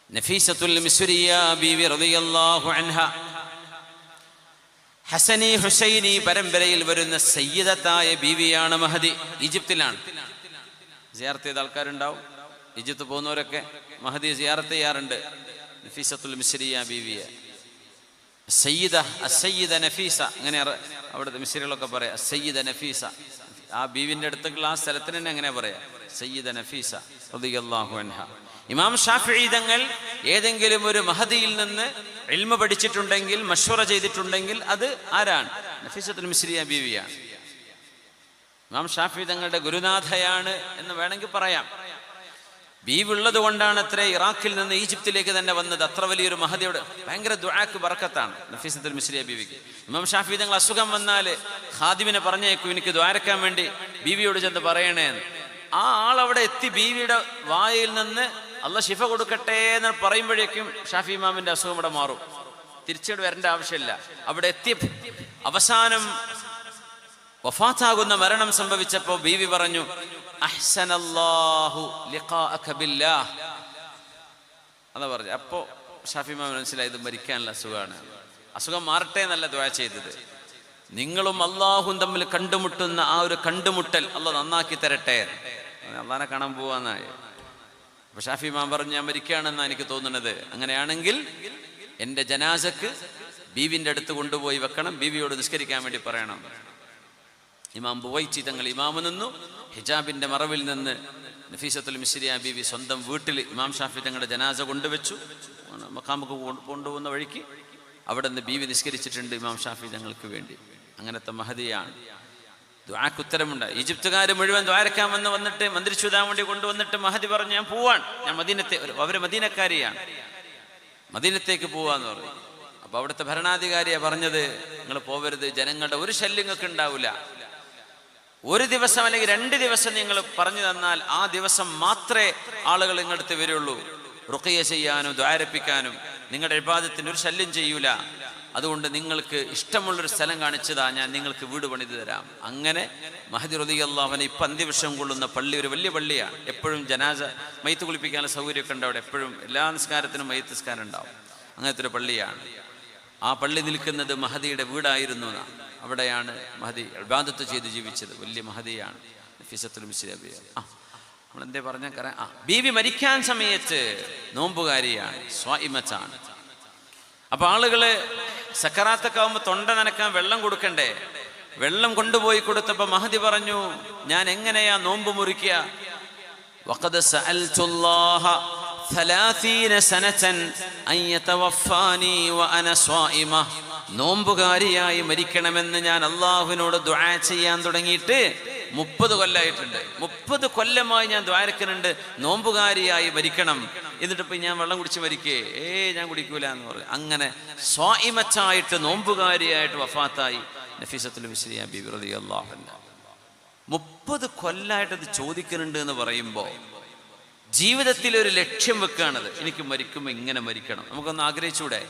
നഫീസത്തുൽ മിസ്രിയ ബീവി റളിയല്ലാഹു അൻഹ ഹസനി ഹുസൈനി പരമ്പരയിൽ വരുന്ന സയ്യിദത്തായ ബീവിയാണ് മഹദി. ഈജിപ്തിലാണ്. സിയാറത്ത് ചെയ്ത ആൾക്കാരുണ്ടാവും. ഈജിപ്ത് പോകുന്നവരൊക്കെ മഹദി സിയാറത്ത് ചെയ്യാറുണ്ട്. നഫീസത്തുൽ മിസ്രിയ ബീവിയെ സയ്യിദ നഫീസ, അങ്ങനെ അവിടുത്തെ മിസ്രികളൊക്കെ പറയാം സയ്യിദ നഫീസ. ആ ബീവിന്റെ അടുത്തേക്കുള്ള ആ സ്ഥലത്തിന് തന്നെ എങ്ങനെ പറയാ, സയ്യിദ നഫീസ റളിയല്ലാഹു അൻഹ. ഇമാം ഷാഫിഈ തങ്ങൾ ഏതെങ്കിലും ഒരു മഹദിയിൽ നിന്ന് ഇൽമ പഠിച്ചിട്ടുണ്ടെങ്കിൽ, മശ്വറ ചെയ്തിട്ടുണ്ടെങ്കിൽ അത് ആരാണ്? നഫീസത്തുൽ മിസ്രിയ ബീവിയാണ്. ഇമാം ഷാഫിഈ തങ്ങളുടെ ഗുരുനാഥയാണ് എന്ന് വേണമെങ്കിൽ പറയാം. ബീവി ഉള്ളത് കൊണ്ടാണ് അത്ര ഇറാഖിൽ നിന്ന് ഈജിപ്തിലേക്ക് തന്നെ വന്നത്. അത്ര വലിയൊരു മഹദിയുടെ ഭയങ്കര ദുആക്ക് ബറക്കത്താണ് നഫീസത്തുൽ മിസ്രിയ ബീവിക്ക്. ഇമാം ഷാഫിഈ തങ്ങൾ അസുഖം വന്നാൽ ഖാദിമിനെ പറഞ്ഞേക്കും, എനിക്ക് ദ്വാരക്കാൻ വേണ്ടി ബീവിയോട് ചെന്ന് പറയണേന്ന്. ആ ആളവിടെ എത്തി ബീവിയുടെ വായിൽ നിന്ന് അള്ളാഹ് ശിഫ കൊടുക്കട്ടെ എന്ന് പറയുമ്പോഴേക്കും ഷാഫി ഇമാമിന്റെ അസുഖം ഇവിടെ മാറും. തിരിച്ചോട് വരേണ്ട ആവശ്യമില്ല. അവിടെ എത്തി അവസാനം വഫാത്താകുന്ന മരണം സംഭവിച്ചപ്പോ ബീവി പറഞ്ഞു, അഹ്സനല്ലാഹു ലിഖാഅക ബില്ലാഹ്. അതാ പറഞ്ഞു. അപ്പോ ഷാഫി ഇമാം മനസ്സിലായി ഇത് മരിക്കാനുള്ള അസുഖമാണ്. അസുഖം മാറട്ടെ എന്നല്ല ദുആ ചെയ്തത്, നിങ്ങളും അള്ളാഹും തമ്മിൽ കണ്ടുമുട്ടുന്ന ആ ഒരു കണ്ടുമുട്ടൽ അള്ളാഹ് നന്നാക്കി തരട്ടെ. അള്ളാഹിനെ കാണാൻ പോവാന്നായി. അപ്പൊ ഷാഫി ഇമാം പറഞ്ഞു, ഞാൻ മരിക്കുകയാണെന്നാണ് എനിക്ക് തോന്നുന്നത്. അങ്ങനെയാണെങ്കിൽ എൻ്റെ ജനാസക്ക് ബീവിന്റെ അടുത്ത് കൊണ്ടുപോയി വെക്കണം, ബീവിയോട് നിസ്കരിക്കാൻ വേണ്ടി പറയണം. ഇമാം ബുവൈച്ചി തങ്ങൾ ഇമാമു നിന്നു. ഹിജാബിന്റെ മറവിൽ നിന്ന് നഫീസത്തുൽ മിസ്രിയ ബീവി സ്വന്തം വീട്ടിൽ ഇമാം ഷാഫി തങ്ങളുടെ ജനാസ കൊണ്ടുവച്ചു. മഖാമുക്ക് കൊണ്ടുപോകുന്ന വഴിക്ക് അവിടെ നിന്ന് ബീവി നിസ്കരിച്ചിട്ടുണ്ട് ഇമാം ഷാഫി തങ്ങൾക്ക് വേണ്ടി. അങ്ങനത്തെ മഹദിയാണ്. ദുആക്ക് ഉത്തരമുണ്ട്. ഈജിപ്തുകാർ മുഴുവൻ ദ്വാരക്കാൻ വന്നിട്ട് മന്ത്രിച്ചുതാൻ വേണ്ടി കൊണ്ടുവന്നിട്ട് മഹദി പറഞ്ഞു, ഞാൻ പോവാൻ, ഞാൻ അവര് മദീനക്കാരിയാണ്, മദീനത്തേക്ക് പോവാന്ന് പറഞ്ഞു. അപ്പൊ അവിടുത്തെ ഭരണാധികാരിയെ പറഞ്ഞത്, നിങ്ങൾ പോവരുത്, ജനങ്ങളുടെ ഒരു ശല്യം നിങ്ങൾക്ക് ഉണ്ടാവില്ല. ഒരു ദിവസം അല്ലെങ്കിൽ 2 ദിവസം നിങ്ങൾ പറഞ്ഞു തന്നാൽ ആ ദിവസം മാത്രമേ ആളുകൾ നിങ്ങളടുത്ത് വരുള്ളൂ. റുഖിയ ചെയ്യാനും ദ്വാരപ്പിക്കാനും നിങ്ങളുടെ ഇബാദത്തിന് ഒരു ശല്യം ചെയ്യൂല. അതുകൊണ്ട് നിങ്ങൾക്ക് ഇഷ്ടമുള്ളൊരു സ്ഥലം കാണിച്ചതാ, ഞാൻ നിങ്ങൾക്ക് വീട് പണിത് തരാം. അങ്ങനെ മഹദി റളിയല്ലാഹു അൻഹു ഇപ്പം അന്ത്യവിഷം കൊള്ളുന്ന പള്ളി ഒരു വലിയ പള്ളിയാണ്. എപ്പോഴും ജനാസ മയ്യത്ത് കുളിപ്പിക്കാനുള്ള സൗകര്യമൊക്കെ ഉണ്ട് അവിടെ. എപ്പോഴും എല്ലാ നിസ്കാരത്തിനും മയ്യത്ത് നിസ്കാരം ഉണ്ടാവും. അങ്ങനത്തെ ഒരു പള്ളിയാണ്. ആ പള്ളി നിൽക്കുന്നത് മഹദിയുടെ വീടായിരുന്നു. അവിടെയാണ് മഹദി ഇബാദത്ത് ചെയ്ത് ജീവിച്ചത്. വലിയ മഹദിയാണ് നഫീസത്തുൽ മിസ്രിയ ബീവി. നമ്മളെന്തേ പറഞ്ഞ ബീവി മരിക്കാൻ സമയത്ത് നോമ്പുകാരിയാണ്, സ്വാഇമത്താണ്. അപ്പൊ ആളുകള് സക്കറാത്തൊക്കെ ആവുമ്പോ തൊണ്ട നനക്കാൻ വെള്ളം കൊടുക്കണ്ടേ? വെള്ളം കൊണ്ടുപോയി കൊടുത്തപ്പോ മഹദി പറഞ്ഞു, ഞാൻ എങ്ങനെയാ നോമ്പ് മുറിക്കുക? വഖദ് സഅൽതുല്ലാഹ 30 സനതൻ അൻ യതവഫാനി വഅന സ്വാഇമ. നോമ്പുകാരിയായി മരിക്കണമെന്ന് ഞാൻ അള്ളാഹുവിനോട് ദുആ ചെയ്യാൻ തുടങ്ങിയിട്ട് 30 കൊല്ലമായിട്ടുണ്ട്. 30 കൊല്ലമായി ഞാൻ ദ്വാരക്കുന്നുണ്ട് നോമ്പുകാരിയായി മരിക്കണം. എന്നിട്ടിപ്പോ ഞാൻ വെള്ളം കുടിച്ച് മരിക്കേ? ഞാൻ കുടിക്കൂല എന്ന് പറയും. അങ്ങനെ സ്വാഇമത്തായിട്ട് നോമ്പുകാരിയായിട്ട് വഫാത്തായി നഫീസത്തുൽ മിസ്രിയ ബീവി റളിയല്ലാഹു അൻഹ. 30 കൊല്ലമായിട്ട് അത് ചോദിക്കുന്നുണ്ട് എന്ന് പറയുമ്പോ ജീവിതത്തിൽ ഒരു ലക്ഷ്യം വെക്കുകയാണത്. എനിക്ക് മരിക്കുമ്പോൾ ഇങ്ങനെ മരിക്കണം. നമുക്കൊന്ന് ആഗ്രഹിച്ചൂടെ?